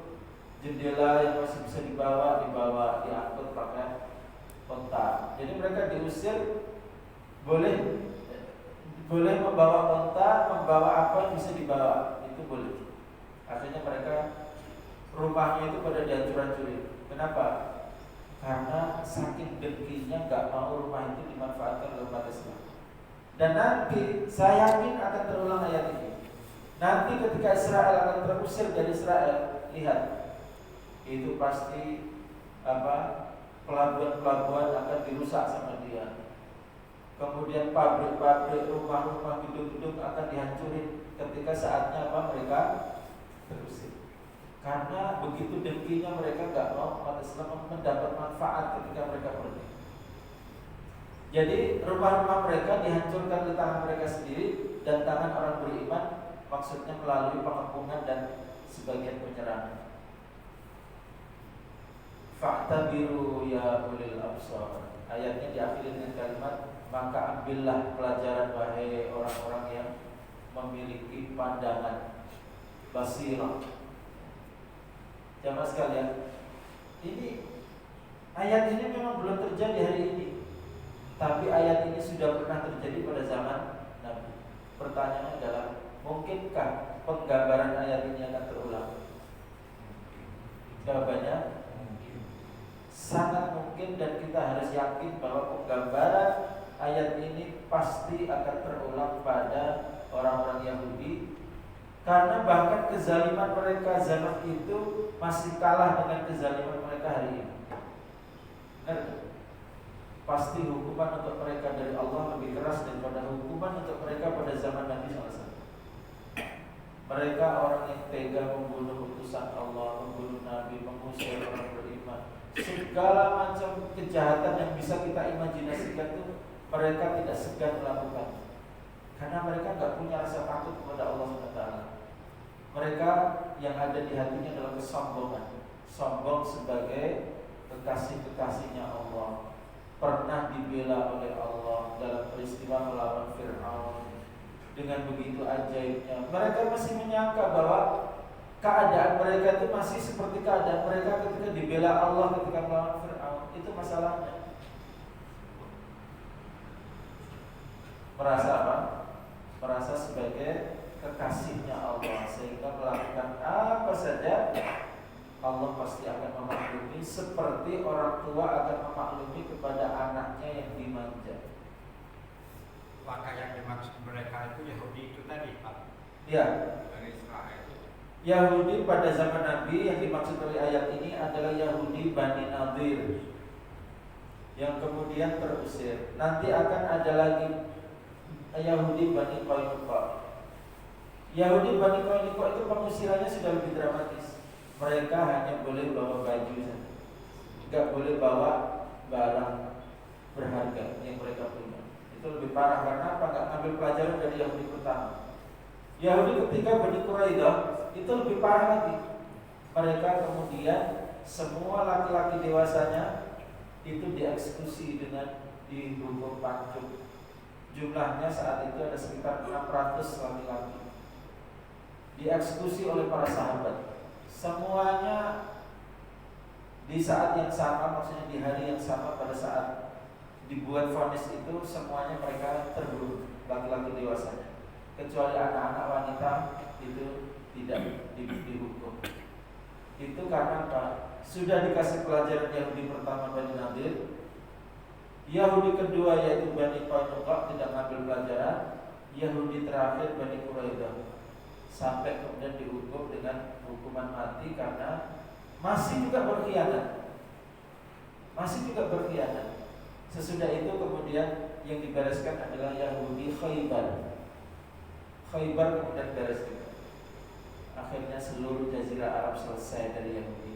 jendela yang masih bisa dibawa diangkut pakai onta. Jadi mereka diusir boleh membawa onta, membawa apa yang bisa dibawa, itu boleh. Akhirnya mereka rumahnya itu pada dihancur-hancurin. Kenapa? Karena saking dengkinya gak mau rumah itu dimanfaatkan oleh umat Islam. Dan nanti saya yakin akan terulang ayat ini. Nanti ketika Israel akan terusir dari Israel, lihat, itu pasti pelabuhan-pelabuhan akan dirusak sama dia. Kemudian pabrik-pabrik, rumah-rumah, gedung-gedung akan dihancurin ketika saatnya mereka terusir. Karena begitu dengkinya mereka gak mau umat Islam mendapat manfaat ketika mereka pergi. Jadi rumah-rumah mereka dihancurkan di tangan mereka sendiri dan tangan orang beriman, maksudnya melalui pengepungan dan sebagian penyerangan. Fa'tabiru ya ulil absar. Ayatnya diakhiri dengan kalimat maka ambillah pelajaran wahai orang-orang yang memiliki pandangan basirah. Jamaah sekalian, ini ayat ini memang belum terjadi hari ini, tapi ayat ini sudah pernah terjadi pada zaman Nabi. Pertanyaannya adalah, mungkinkah penggambaran ayat ini akan terulang? Jawabannya sangat mungkin, dan kita harus yakin bahwa penggambaran ayat ini pasti akan terulang pada orang-orang Yahudi, karena bahkan kezaliman mereka zaman itu masih kalah dengan kezaliman mereka hari ini. Benar? Pasti hukuman untuk mereka dari Allah lebih keras daripada hukuman untuk mereka pada zaman Nabi SAW. Mereka orang yang tega membunuh utusan Allah, membunuh Nabi, mengusir orang beriman. Segala macam kejahatan yang bisa kita imajinasikan itu mereka tidak segan melakukan, karena mereka tidak punya rasa takut kepada Allah SWT. Mereka yang ada di hatinya adalah kesombongan, sombong sebagai kekasih-kekasihnya Allah. Pernah dibela oleh Allah dalam peristiwa melawan Fir'aun. Dengan begitu ajaibnya, mereka masih menyangka bahwa keadaan mereka itu masih seperti keadaan mereka ketika dibela Allah ketika melawan Fir'aun. Itu masalahnya. Merasa apa? Merasa sebagai kekasihnya Allah, sehingga melakukan apa saja Allah pasti akan memaklumi, seperti orang tua akan memaklumi kepada anaknya yang dimanja. Maka yang dimaksud mereka itu Yahudi itu tadi, Pak? Ya, Dari Israel. Yahudi pada zaman Nabi yang dimaksud oleh ayat ini adalah Yahudi Bani Nadir, yang kemudian terusir. Nanti akan ada lagi Yahudi Bani Qainuqa. Yahudi Bani Qainuqa itu pengusirannya sudah lebih dramatis. Mereka hanya boleh bawa baju saja, tidak boleh bawa barang berharga yang mereka punya. Itu lebih parah, karena apa? Nggak ngambil pelajaran dari Yahudi pertama. Yahudi ketika Bani Quraidah itu lebih parah lagi. Mereka kemudian semua laki-laki dewasanya itu dieksekusi dengan dihukum pancung. Jumlahnya saat itu ada sekitar 600 laki-laki dieksekusi oleh para sahabat. Semuanya di saat yang sama, maksudnya di hari yang sama, pada saat dibuat vonis itu semuanya mereka terbunuh, laki-laki dewasanya, kecuali anak-anak wanita itu tidak dihukum. Itu karena apa? Sudah dikasih pelajaran Yahudi pertama Bani Nadir, Yahudi kedua yaitu Bani Qainuqa tidak ngambil pelajaran, Yahudi terakhir Bani Quraidah, sampai kemudian dihukum dengan hukuman mati karena masih juga berkhianat. Sesudah itu kemudian yang dibereskan adalah Yahudi Khaybar. Khaybar kemudian beres juga. Akhirnya seluruh jazirah Arab selesai dari Yahudi.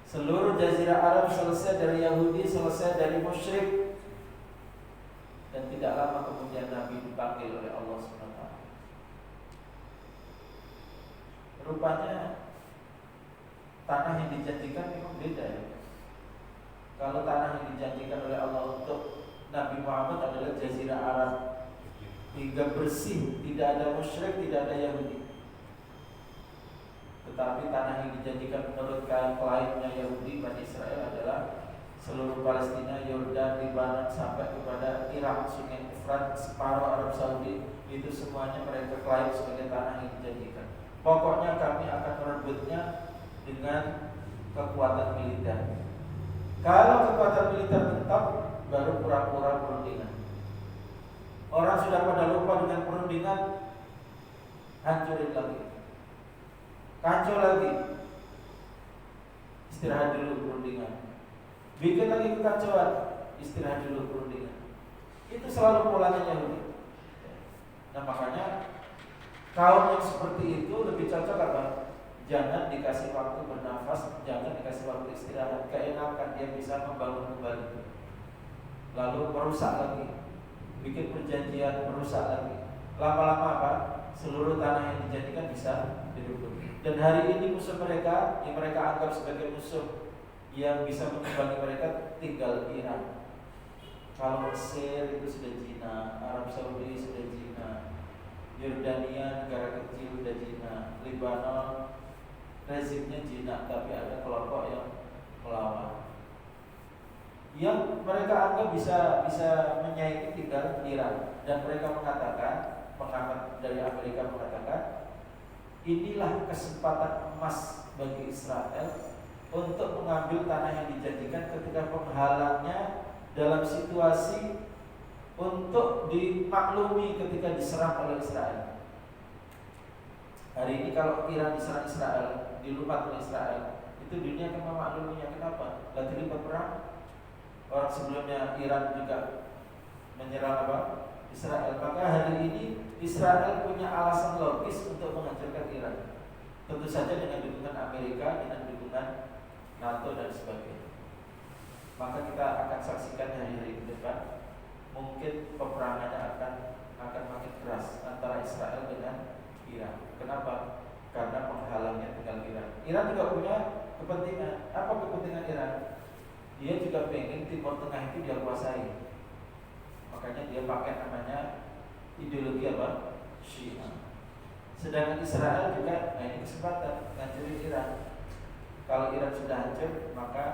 Seluruh jazirah Arab selesai dari Yahudi, selesai dari musyrik. Dan tidak lama kemudian Nabi dipanggil oleh Allah SWT. Rupanya tanah yang dijanjikan memang beda ya. Kalau tanah yang dijanjikan oleh Allah untuk Nabi Muhammad adalah Jazirah Arab, hingga bersih, tidak ada musyrik, tidak ada Yahudi. Tetapi tanah yang dijanjikan menurut klaimnya Yahudi Bani Israel adalah seluruh Palestina, Yordan, Libanon, sampai kepada Irak, Sungai Efrat, separuh Arab Saudi. Itu semuanya mereka klaim sebagai tanah yang dijanjikan. Pokoknya kami akan merebutnya dengan kekuatan militer. Kalau kekuatan militer mentok, baru pura-pura perundingan. Orang sudah pada lupa dengan perundingan, hancurin lagi, kacau lagi, istirahat dulu perundingan, bikin lagi kekacauan, istirahat dulu perundingan. Itu selalu polanya Yahudi. Nah makanya kaum yang seperti itu lebih cocok apa? Jangan dikasih waktu bernafas, jangan dikasih waktu istirahat. Keenakan dia bisa membangun kembali, lalu merusak lagi, bikin perjanjian, merusak lagi. Lama-lama apa? Seluruh tanah yang dijanjikan bisa direbut. Dan hari ini musuh mereka, yang mereka anggap sebagai musuh yang bisa mengimbangi mereka tinggal Iran. Kalau Mesir itu sudah Cina, Arab Saudi sudah Cina, Yordania negara kecil sudah Cina, Lebanon rezimnya Cina, tapi ada kelompok yang melawan. Yang mereka anggap bisa menyaingi tinggal Iran, dan mereka mengatakan, pengamat dari Amerika mengatakan, inilah kesempatan emas bagi Israel untuk mengambil tanah yang dijanjikan ketika penghalangnya dalam situasi untuk dimaklumi ketika diserang oleh Israel. Hari ini kalau Iran diserang Israel, dilumat oleh Israel, itu dunia akan memakluminya. Kenapa? Lagi terlibat perang. Orang sebelumnya Iran juga menyerang apa? Israel. Maka hari ini Israel punya alasan logis untuk menghancurkan Iran. Tentu saja dengan dukungan Amerika, dengan dukungan NATO dan sebagainya. Maka kita akan saksikan hari-hari ke depan, mungkin peperangannya akan makin keras antara Israel dengan Iran. Kenapa? Karena penghalangnya tinggal Iran. Iran juga punya kepentingan. Apa kepentingan Iran? Dia juga pengen Timur Tengah itu dia kuasai. Makanya dia pakai namanya ideologi apa? Syiah. Sedangkan Israel juga, nah ini kesempatan ngancurin Iran. Kalau Iran sudah hancur, maka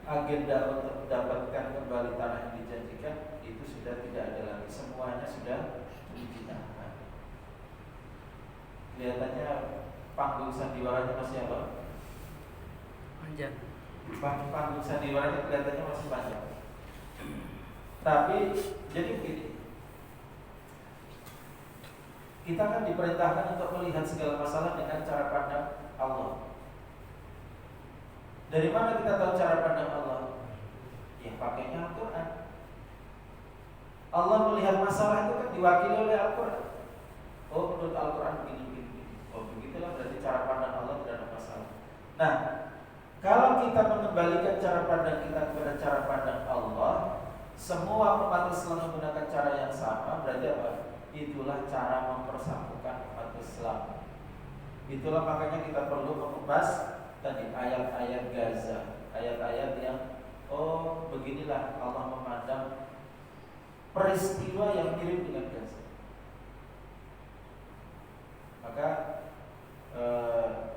agenda untuk mendapatkan kembali tanah yang dijanjikan itu sudah tidak ada lagi. Semuanya sudah dijinakkan. Kelihatannya panggung sandiwaranya masih apa? Panjang. Panggung sandiwaranya kelihatannya masih panjang. Tapi jadi begini, kita kan diperintahkan untuk melihat segala masalah dengan cara pandang Allah. Dari mana kita tahu cara pandang Allah? Ya pakainya Al-Quran. Allah melihat masalah itu kan diwakili oleh Al-Quran. Oh menurut Al-Quran begini. Oh begitulah berarti cara pandang Allah terhadap masalah. Nah, kalau kita mengembalikan cara pandang kita kepada cara pandang Allah, semua umat Islam menggunakan cara yang sama, berarti apa? Itulah cara mempersatukan umat Islam. Itulah makanya kita perlu mengupas tadi ayat-ayat Gaza, ayat-ayat yang oh beginilah Allah memandang peristiwa yang mirip dengan Gaza. Maka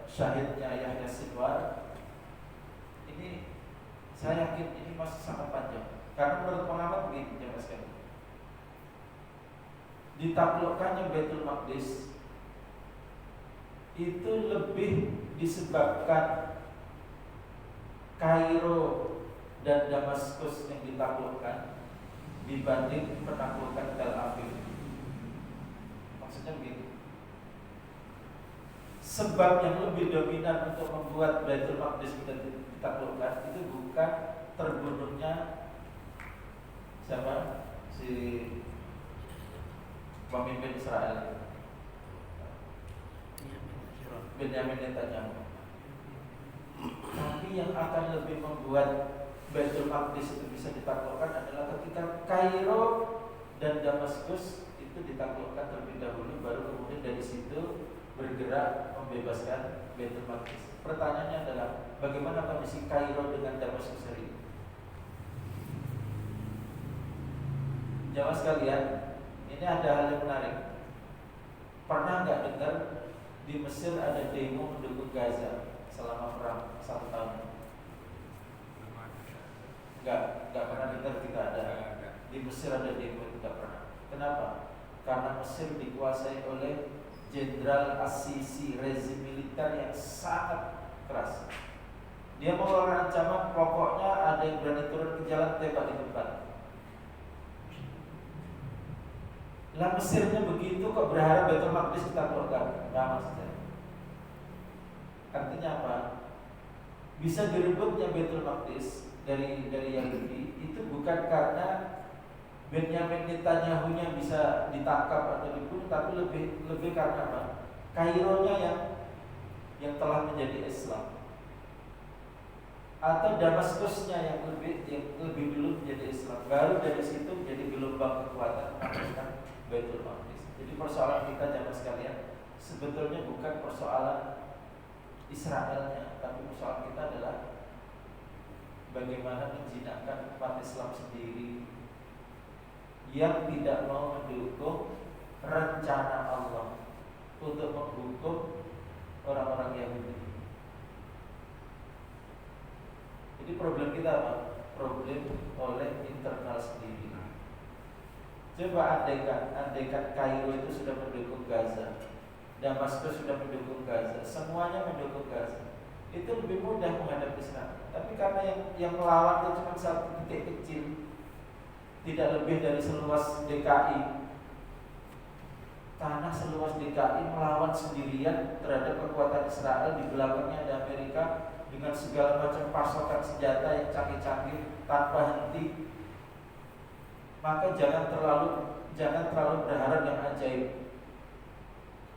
syahidnya Yahya Sinwar ini saya yakin ini masih sangat panjang. Karena menurut pengamat begini, jemaah sekalian, ditaklukkannya Baitul Maqdis itu lebih disebabkan Kairo dan Damaskus yang ditaklukkan dibanding penaklukan Tel Aviv. Maksudnya begini, sebab yang lebih dominan untuk membuat Baitul Maqdis ditaklukkan itu bukan terbunuhnya siapa? Si pemimpin Israel Benjamin Netanyahu. Tapi yang akan lebih membuat Baitul Maqdis itu bisa ditaklukkan adalah ketika Kairo dan Damaskus itu ditaklukkan terlebih dahulu, baru kemudian dari situ bergerak membebaskan Baitul Maqdis. Pertanyaannya adalah bagaimana kondisi Kairo dengan Damaskus hari ini? Jamaah sekalian, ini ada hal yang menarik. Pernah nggak dengar di Mesir ada demo mendukung Gaza selama perang 1 tahun? Nggak pernah dengar kita ada. Di Mesir ada demo itu nggak pernah. Kenapa? Karena Mesir dikuasai oleh Jenderal As-Sisi, rezim militer yang sangat keras. Dia mengeluarkan ancaman, pokoknya ada yang berani turun ke jalan tembak di tempat. Lah Mesirnya begitu kok berharap Baitul Maqdis ditaklukkan? Nah maksudnya, artinya apa? Bisa direbutnya Baitul Maqdis dari Yahudi itu bukan karena Benjamin Netanyahu-nya bisa ditangkap atau dibunuh, tapi lebih karena apa? Kaironya yang telah menjadi Islam, atau Damaskusnya yang lebih dulu menjadi Islam. Baru dari situ menjadi gelombang kekuatan mengalahkan Baitul Maqdis. Jadi persoalan kita jamaah sekalian sebetulnya bukan persoalan Israelnya, tapi persoalan kita adalah bagaimana menjinakkan umat Islam sendiri yang tidak mau mendukung rencana Allah untuk menghukum orang-orang Yahudi. Jadi problem kita apa? Problem oleh internal sendiri. Coba andaikan Kairo itu sudah mendukung Gaza, Damaskus sudah mendukung Gaza, semuanya mendukung Gaza, itu lebih mudah menghadapi Islam. Tapi karena yang melawan itu cuma satu titik kecil, tidak lebih dari seluas DKI, tanah seluas DKI melawan sendirian terhadap kekuatan Israel, di belakangnya ada Amerika dengan segala macam pasokan senjata yang canggih-canggih tanpa henti. Maka jangan terlalu berharap yang ajaib.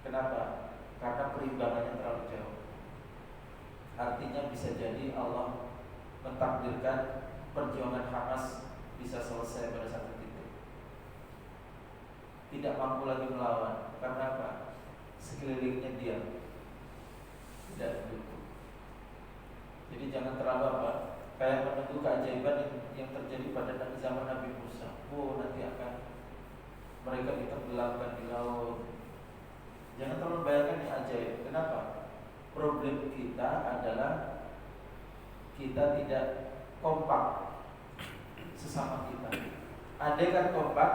Kenapa? Karena perimbangannya terlalu jauh. Artinya bisa jadi Allah mentakdirkan perjuangan Hamas bisa selesai pada satu titik. Tidak mampu lagi melawan. Karena apa? Sekelilingnya diam, tidak mendukung. Jadi jangan terlalu apa? Kayak menunggu keajaiban yang terjadi pada zaman Nabi Musa. Nanti akan mereka ditenggelamkan di laut. Jangan terlalu bayangkan yang ajaib. Kenapa? Problem kita adalah kita tidak kompak sesama kita. Andaikan kompak,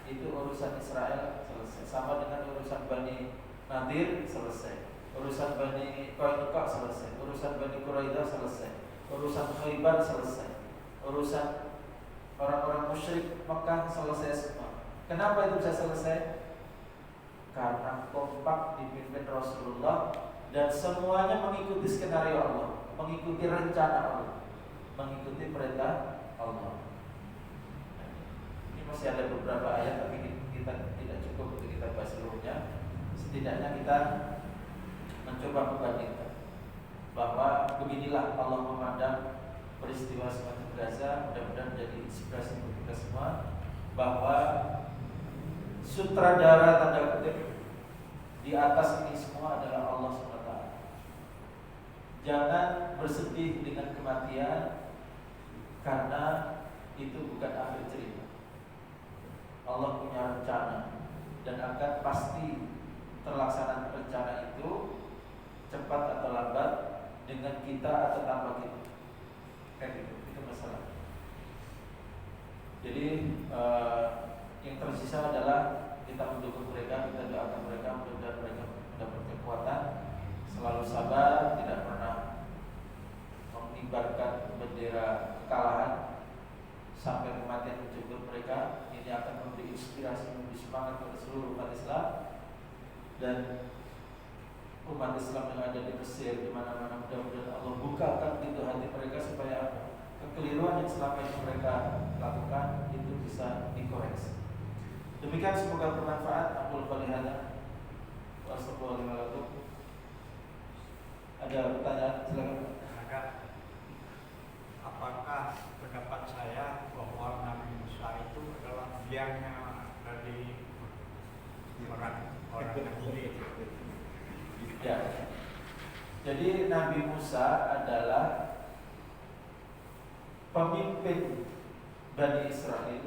itu urusan Israel selesai. Sama dengan urusan Bani Nadir selesai, urusan Bani Qainuqa selesai, urusan Bani Quraidah selesai, urusan Khaybar selesai, urusan orang-orang musyrik Mekah selesai semua. Kenapa itu bisa selesai? Karena kompak dipimpin Rasulullah dan semuanya mengikuti skenario Allah, mengikuti rencana Allah, mengikuti perintah Allah. Ini masih ada beberapa ayat, tapi kita tidak cukup untuk kita bahas seluruhnya. Setidaknya kita mencoba membandingkan bahwa beginilah Allah memandang peristiwa semacam Gaza. Mudah-mudahan menjadi inspirasi untuk kita semua bahwa sutradara tanda kutip di atas ini semua adalah Allah SWT. Jangan bersedih dengan kematian, karena itu bukan akhir cerita. Allah punya rencana dan akan pasti terlaksana rencana itu, cepat atau lambat, dengan kita atau tanpa kita. Kayak gitu. Masalah. Jadi yang tersisa adalah kita mendukung mereka, kita doakan mereka, mudah-mudahan mereka mendapat kekuatan, selalu sabar, tidak pernah mengibarkan bendera kekalahan sampai kematian menjemput mereka. Ini akan memberi inspirasi, memberi semangat kepada seluruh umat Islam dan umat Islam yang ada di Mesir, di mana-mana. Mudah-mudahan Allah bukakan pintu hati mereka supaya apa? Kekeliruan yang selama ini mereka lakukan itu bisa dikoreksi. Demikian, semoga bermanfaat. Aqulu qouli hadza wa astaghfirullahaladzim. Ada pertanyaan? Silakan. Apakah pendapat saya bahwa Nabi Musa itu adalah biangnya dari orang Yahudi? Ya. Jadi Nabi Musa adalah pemimpin Bani Israel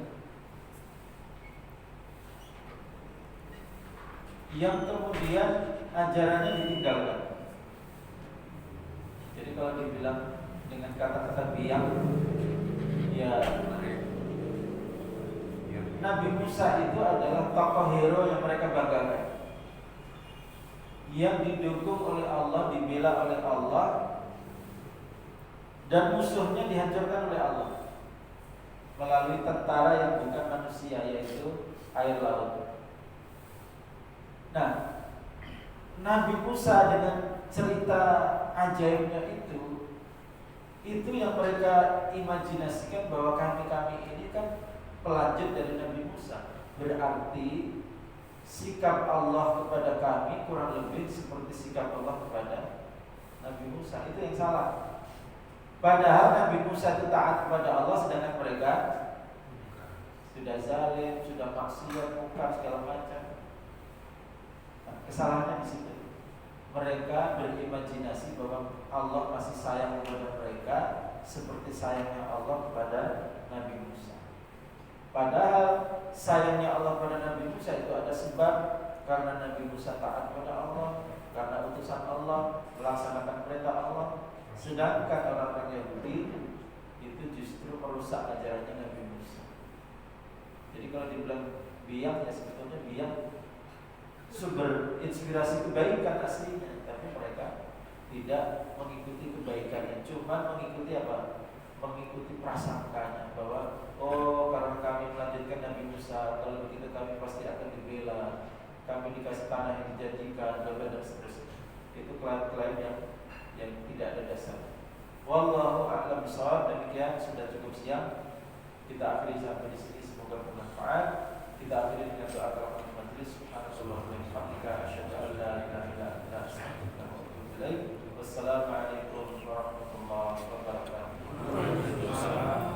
yang kemudian ajarannya ditinggalkan. Jadi kalau dibilang dengan kata-kata biang, ya Nabi Musa itu adalah tokoh hero yang mereka banggakan, yang didukung oleh Allah, dibela oleh Allah, dan musuhnya dihancurkan oleh Allah melalui tentara yang bukan manusia, yaitu air laut. Nah, Nabi Musa dengan cerita ajaibnya itu yang mereka imajinasikan bahwa kami ini kan pelanjut dari Nabi Musa. Berarti sikap Allah kepada kami kurang lebih seperti sikap Allah kepada Nabi Musa. Itu yang salah. Padahal Nabi Musa itu taat kepada Allah, sedangkan mereka sudah zalim, sudah maksiat, mungkar segala macam. Nah, kesalahannya di situ. Mereka berimajinasi bahwa Allah masih sayang kepada mereka, seperti sayangnya Allah kepada Nabi Musa. Padahal sayangnya Allah pada Nabi Musa itu ada sebab, karena Nabi Musa taat pada Allah, karena utusan Allah, melaksanakan perintah Allah. Sedangkan orang-orang Yahudi itu justru merusak ajarannya Nabi Musa. Jadi kalau dibilang biang, ya sebetulnya biang sumber inspirasi kebaikan aslinya, tapi mereka tidak mengikuti kebaikannya, cuma mengikuti apa? Mengikuti prasangkanya bahwa oh, karena kami melanjutkan Nabi Musa, kalau begitu kami pasti akan dibela, kami dikasih tanah yang dijanjikan, dan seterusnya. Itu klaim-klaim yang tidak ada dasar. Wallahu a'lam bishawab. Demikian, sudah cukup siang. Kita akhiri sampai di sini, semoga bermanfaat. Kita akhiri dengan doa kafaratul majlis. Subhanallah wa bihamdihi, asyhadu an la ilaha illa anta, astaghfiruka wa atubu ilaik. Wassalamualaikum warahmatullahi wabarakatuh.